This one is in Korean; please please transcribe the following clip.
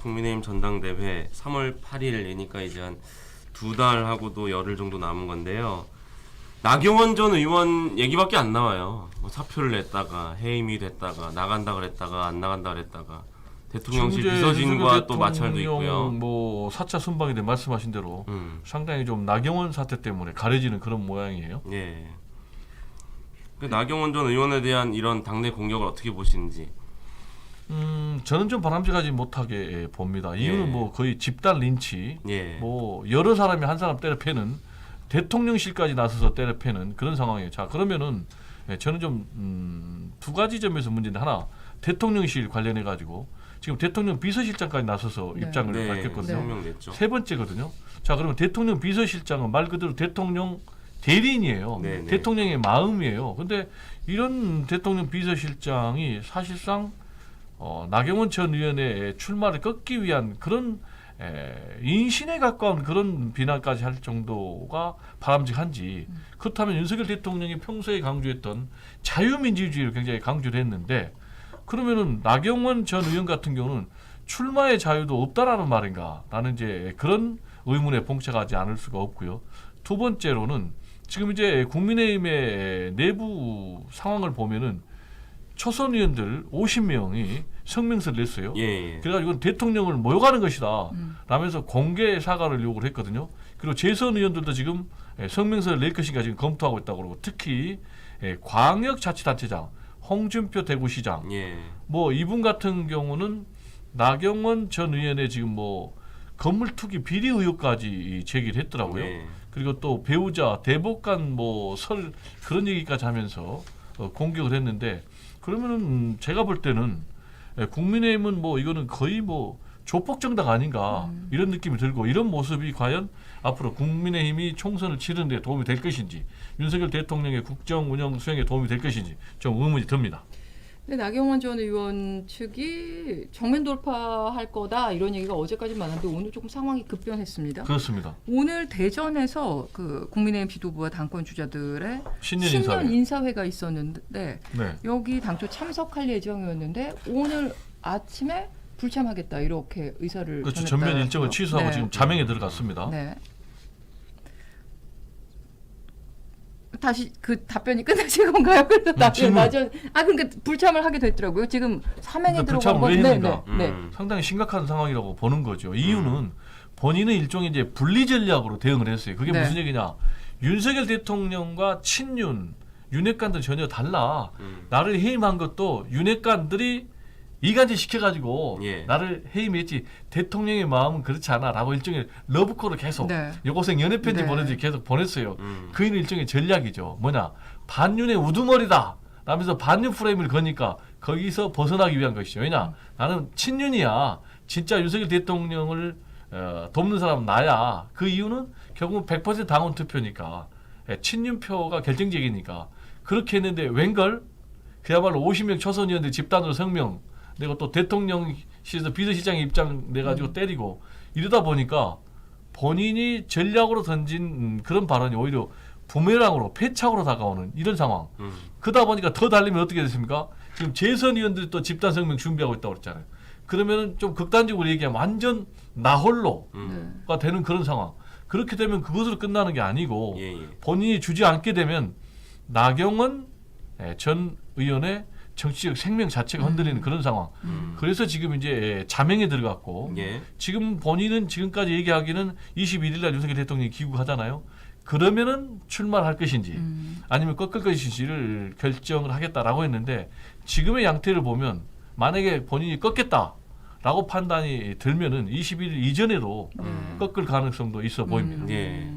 국민의힘 전당대회 3월 8일이니까 이제 한 2달하고도 열흘 정도 남은 건데요. 나경원 전 의원 얘기밖에 안 나와요. 뭐 사표를 냈다가 해임이 됐다가 나간다 그랬다가 안 나간다 그랬다가 대통령실 비서진과 또 마찰도 있고요. 뭐 4차 순방인데 말씀하신 대로 상당히 좀 나경원 사태 때문에 가려지는 그런 모양이에요. 예. 그 나경원 전 의원에 대한 이런 당내 공격을 어떻게 보시는지. 저는 좀 바람직하지 못하게 봅니다. 이유는 예. 뭐 거의 집단 린치, 예. 뭐 여러 사람이 한 사람 때려 패는 대통령실까지 나서서 때려 패는 그런 상황이에요. 자, 그러면은 저는 좀 두 가지 점에서 문제인데, 하나 대통령실 관련해 가지고 지금 대통령 비서실장까지 나서서 네. 입장을 네, 밝혔거든요. 성명냈죠. 세 번째거든요. 자, 그러면 대통령 비서실장은 말 그대로 대통령 대리인이에요. 네, 네. 대통령의 마음이에요. 근데 이런 대통령 비서실장이 사실상 나경원 전 의원의 출마를 꺾기 위한 그런 인신에 가까운 그런 비난까지 할 정도가 바람직한지, 그렇다면 윤석열 대통령이 평소에 강조했던 자유민주주의를 굉장히 강조를 했는데, 그러면은 나경원 전 의원 같은 경우는 출마의 자유도 없다라는 말인가? 라는 이제 그런 의문에 봉착하지 않을 수가 없고요. 두 번째로는 지금 이제 국민의힘의 내부 상황을 보면은 초선 의원들 50명이 성명서를 냈어요. 예. 그래가지고 이건 대통령을 모욕하는 것이다 라면서 공개 사과를 요구를 했거든요. 그리고 재선 의원들도 지금 성명서를 낼 것인가 지금 검토하고 있다고 그러고, 특히 광역자치단체장 홍준표 대구시장, 예. 뭐 이분 같은 경우는 나경원 전 의원의 지금 뭐 건물 투기 비리 의혹까지 제기를 했더라고요. 네. 그리고 또 배우자 대법관 뭐 설 그런 얘기까지 하면서 공격을 했는데, 그러면은 제가 볼 때는 국민의힘은 뭐 이거는 거의 뭐 조폭 정당 아닌가 이런 느낌이 들고, 이런 모습이 과연 앞으로 국민의힘이 총선을 치르는 데 도움이 될 것인지, 윤석열 대통령의 국정 운영 수행에 도움이 될 것인지 좀 의문이 듭니다. 근데 나경원 전 의원 측이 정면 돌파할 거다 이런 얘기가 어제까지 많았는데 오늘 조금 상황이 급변했습니다. 그렇습니다. 오늘 대전에서 그 국민의힘 지도부와 당권 주자들의 신년 인사회가 있었는데 네. 여기 당초 참석할 예정이었는데 오늘 아침에 불참하겠다 이렇게 의사를 그렇죠. 전했다고요. 전면 일정을 취소하고 네. 지금 자명에 들어갔습니다. 네. 다시 그 답변이 끝나신 건가요? 그래서 답변 맞아. 그러니까 불참을 하게 됐더라고요. 지금 사명에 근데 들어간 불참을 왜 건 했는가? 네. 상당히 심각한 상황이라고 보는 거죠. 이유는 본인은 일종의 이제 분리 전략으로 대응을 했어요. 그게 네. 무슨 얘기냐? 윤석열 대통령과 친윤 윤핵관들 전혀 달라. 나를 해임한 것도 윤핵관들이 이간질 시켜가지고 예. 나를 해임했지, 대통령의 마음은 그렇지 않아라고 일종의 러브콜을 계속 네. 여고생 연애 편지 네. 보내듯이 계속 보냈어요. 그이는 일종의 전략이죠. 뭐냐, 반윤의 우두머리다 라면서 반윤 프레임을 거니까 거기서 벗어나기 위한 것이죠. 왜냐, 나는 친윤이야. 진짜 윤석열 대통령을 돕는 사람은 나야. 그 이유는 결국 100% 당원 투표니까, 친윤표가 결정적이니까 그렇게 했는데, 웬걸 그야말로 50명 초선 의원들 집단으로 성명 내가 또 대통령실에서 비서실장의 입장 내가지고 때리고, 이러다 보니까 본인이 전략으로 던진 그런 발언이 오히려 부메랑으로 패착으로 다가오는 이런 상황. 그러다 보니까 더 달리면 어떻게 됐습니까? 지금 재선 의원들이 또 집단 성명 준비하고 있다고 그랬잖아요. 그러면은 좀 극단적으로 얘기하면 완전 나홀로가 되는 그런 상황. 그렇게 되면 그것으로 끝나는 게 아니고, 예. 본인이 주지 않게 되면 나경원 전 의원의 정치적 생명 자체가 흔들리는 그런 상황. 그래서 지금 이제 자명에 들어갔고, 예. 지금 본인은 지금까지 얘기하기는 21일 날 윤석열 대통령이 귀국하잖아요. 그러면은 출마를 할 것인지 아니면 꺾을 것인지를 결정을 하겠다라고 했는데, 지금의 양태를 보면 만약에 본인이 꺾겠다라고 판단이 들면은 21일 이전에도 꺾을 가능성도 있어 보입니다. 예.